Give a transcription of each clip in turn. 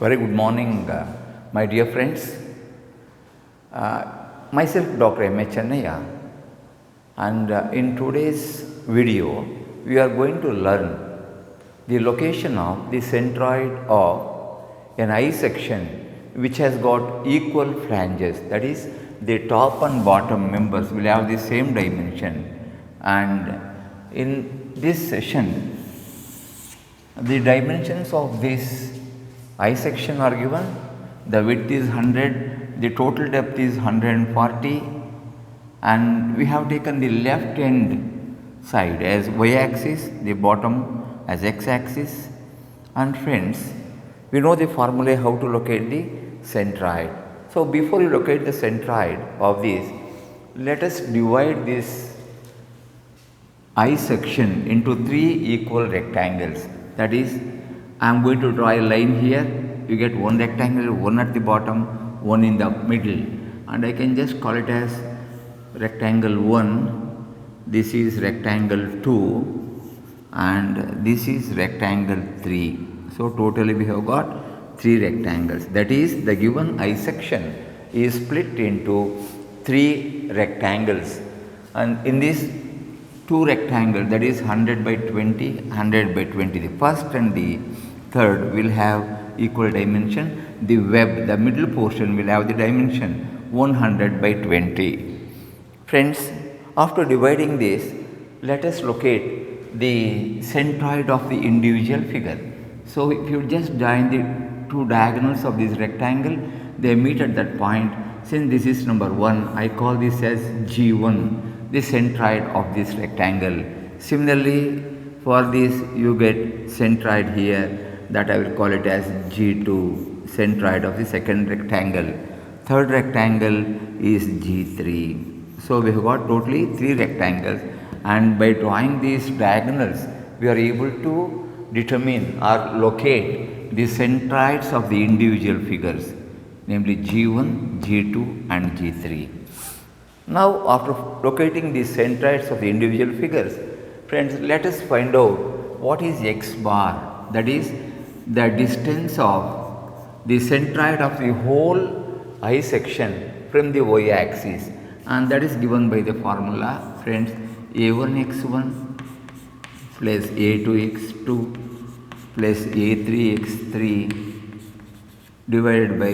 Very good morning, my dear friends. Myself, Dr. M.H. Chennaya, and in today's video, we are going to learn the location of the centroid of an eye section which has got equal flanges, that is, the top and bottom members will have the same dimension. And in this session, the dimensions of this eye section are given. The width is 100, the total depth is 140, and we have taken the left end side as y axis, the bottom as x axis. And friends, we know the formula how to locate the centroid. So before you locate the centroid of this, let us divide this eye section into three equal rectangles. That is, I am going to draw a line here. You get one rectangle, one at the bottom, one in the middle, and I can just call it as rectangle 1. This is rectangle 2, and this is rectangle 3. So totally we have got 3 rectangles. That is, the given eye section is split into 3 rectangles, and in this 2 rectangles, that is 100 by 20, 100 by 20. The first and the third will have equal dimension. The web, the middle portion, will have the dimension 100 by 20. Friends, after dividing this, let us locate the centroid of the individual figure. So if you just join the 2 diagonals of this rectangle, they meet at that point. Since this is number 1, I call this as G1. The centroid of this rectangle. Similarly, for this you get centroid here, that I will call it as G2, centroid of the second rectangle. Third rectangle is G3. So we have got totally 3 rectangles, and by drawing these diagonals, we are able to determine or locate the centroids of the individual figures, namely G1, G2 and G3. Now, after locating the centroids of the individual figures, friends, let us find out what is x bar, that is, the distance of the centroid of the whole eye section from the y axis, and that is given by the formula, friends, a1x1 plus a2x2 plus a3x3 divided by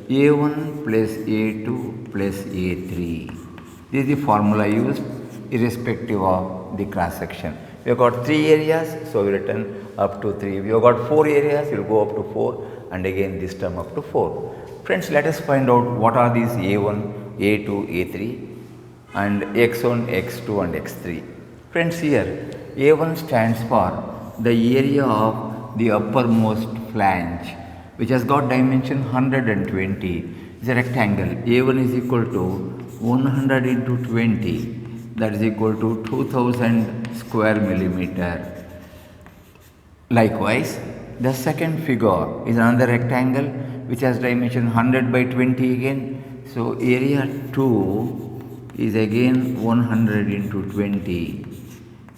a1 plus a2 plus a3. This is the formula used irrespective of the cross section. We have got 3 areas, so we written up to 3. We have got 4 areas, we will go up to 4, and again this term up to 4. Friends, let us find out what are these A1, A2, A3 and X1, X2 and X3. Friends, here A1 stands for the area of the uppermost flange, which has got dimension 120. It's a rectangle. A1 is equal to 100 into 20, that is equal to 2000 square millimeter. Likewise, the second figure is another rectangle which has dimension 100 by 20 again. So area 2 is again 100 into 20,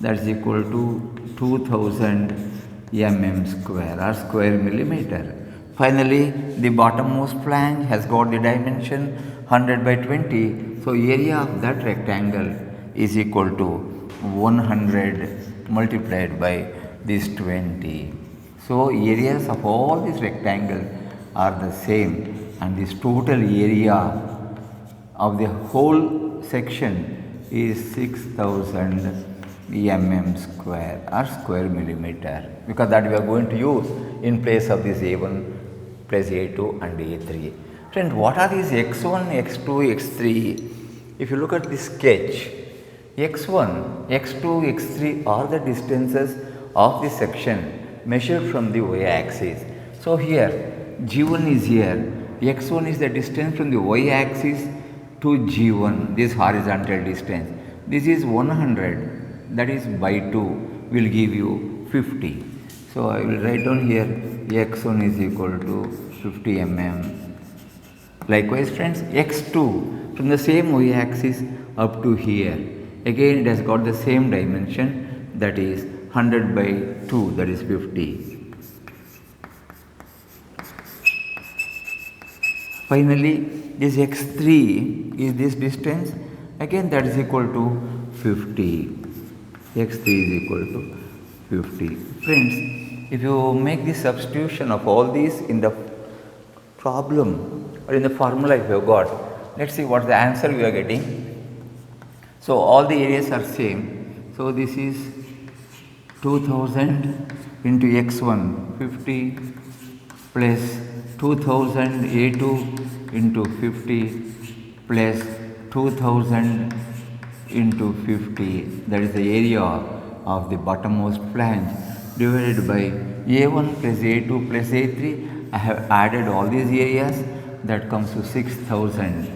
that is equal to 2000 mm square or square millimeter. Finally, the bottommost flange has got the dimension 100 by 20. So area of that rectangle is equal to 100 multiplied by this 20. So areas of all these rectangles are the same, and this total area of the whole section is 6000 mm square or square millimeter, because that we are going to use in place of this A1 plus A2 and A3. Friends, what are these X1, X2, X3? If you look at this sketch, X1, X2, X3 are the distances of the section measured from the y axis. So here G1 is here, X1 is the distance from the y axis to G1, this horizontal distance. This is 100, that is by 2 will give you 50. So I will write down here X1 is equal to 50 mm. Likewise, friends, X2 from the same y axis up to here, again it has got the same dimension, that is 100 by 2, that is 50. Finally, this x3 is this distance, again that is equal to 50. x3 is equal to 50. Friends, if you make the substitution of all these in the problem or in the formula if you have got, let's see what the answer we are getting. So all the areas are same. So this is 2000 into x1 50 plus 2000 a2 into 50 plus 2000 into 50, that is the area of the bottommost flange, divided by a1 plus a2 plus a3. I have added all these areas, that comes to 6000.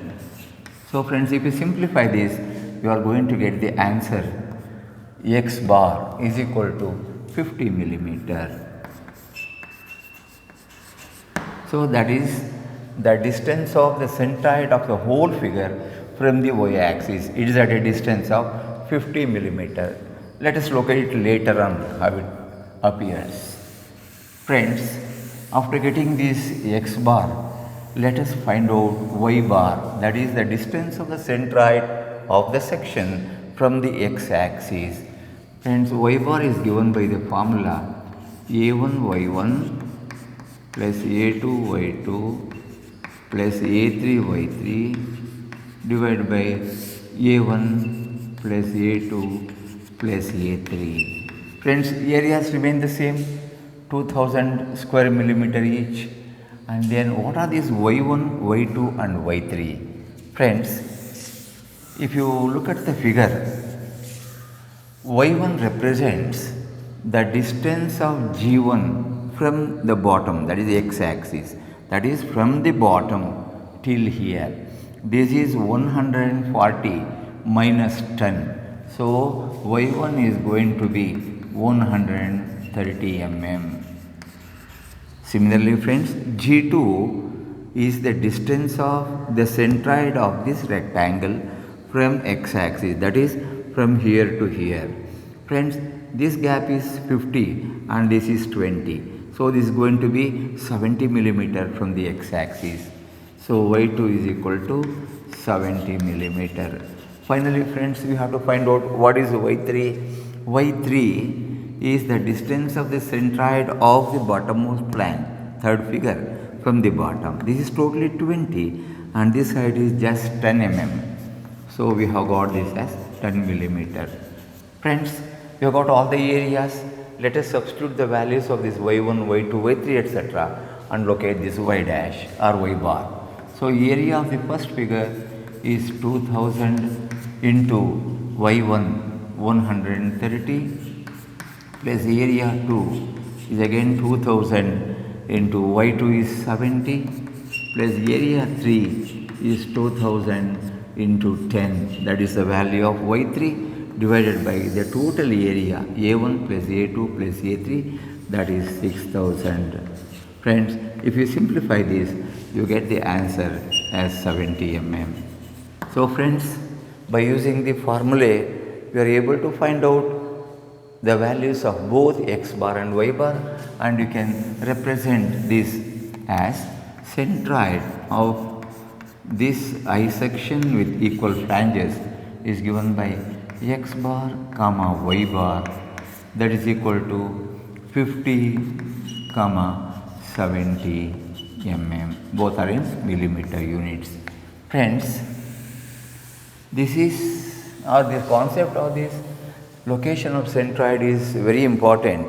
So friends, if you simplify this, you are going to get the answer x bar is equal to 50 millimeter. So that is the distance of the centroid of the whole figure from the y-axis. It is at a distance of 50 millimeter. Let us look at it later on how it appears. Friends, after getting this x bar, let us find out y bar, that is the distance of the centroid of the section from the x-axis. Friends, y bar is given by the formula a1 y1 plus a2 y2 plus a3 y3 divided by a1 plus a2 plus a3. Friends, areas remain the same, 2000 square millimeter each. And then what are these y1, y2 and y3? Friends, if you look at the figure, y1 represents the distance of g1 from the bottom, that is the x-axis, that is from the bottom till here. This is 140 minus 10. So y1 is going to be 130 mm. Similarly friends, g2 is the distance of the centroid of this rectangle from x-axis, that is from here to here. Friends, this gap is 50 and this is 20. So this is going to be 70 millimeter from the x-axis. So y2 is equal to 70 millimeter. Finally friends, we have to find out what is y3. y3 is the distance of the centroid of the bottommost flange, third figure, from the bottom. This is totally 20 and this side is just 10 mm. So we have got this as 10 millimeter. Friends, we have got all the areas. Let us substitute the values of this y1, y2, y3 etc. and locate this y dash or y bar. So area of the first figure is 2000 into y1 130 plus area 2 is again 2000 into y2 is 70 plus area 3 is 2000 into 10, that is the value of y3 divided by the total area a1 plus a2 plus a3, that is 6000. Friends, if you simplify this, you get the answer as 70 mm. So friends, by using the formulae, we are able to find out the values of both x bar and y bar, and you can represent this as centroid of this I section with equal flanges is given by x bar comma y bar, that is equal to 50 comma 70 mm. Both are in millimeter units. Friends, this concept of this location of centroid is very important,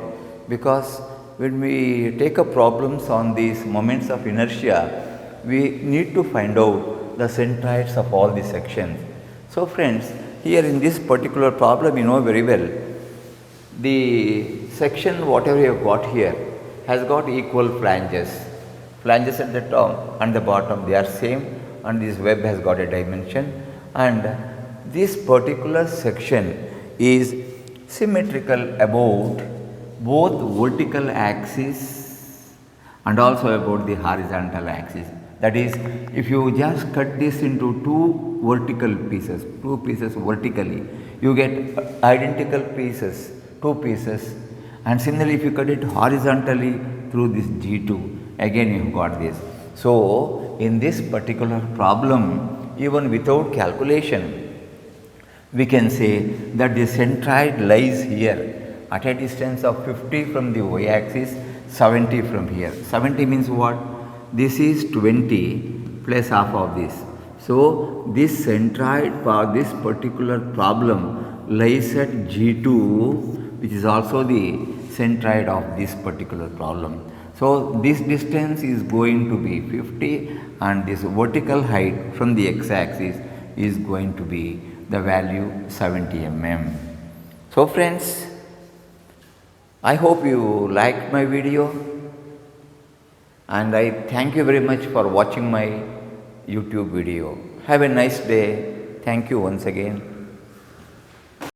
because when we take up problems on these moments of inertia, we need to find out the centroids of all the sections. So friends, here in this particular problem, you know very well, the section whatever you have got here has got equal flanges. Flanges at the top and the bottom, they are same, and this web has got a dimension, and this particular section is symmetrical about both vertical axis and also about the horizontal axis. That is, if you just cut this into two pieces vertically, you get identical pieces, two pieces, and similarly if you cut it horizontally through this G2, again you have got this. So, in this particular problem, even without calculation, we can say that the centroid lies here at a distance of 50 from the y-axis, 70 from here. 70 means what? This is 20 plus half of this. So, this centroid for this particular problem lies at G2, which is also the centroid of this particular problem. So, this distance is going to be 50 and this vertical height from the x-axis is going to be the value 70 mm. So friends, I hope you liked my video and I thank you very much for watching my YouTube video. Have a nice day. Thank you once again.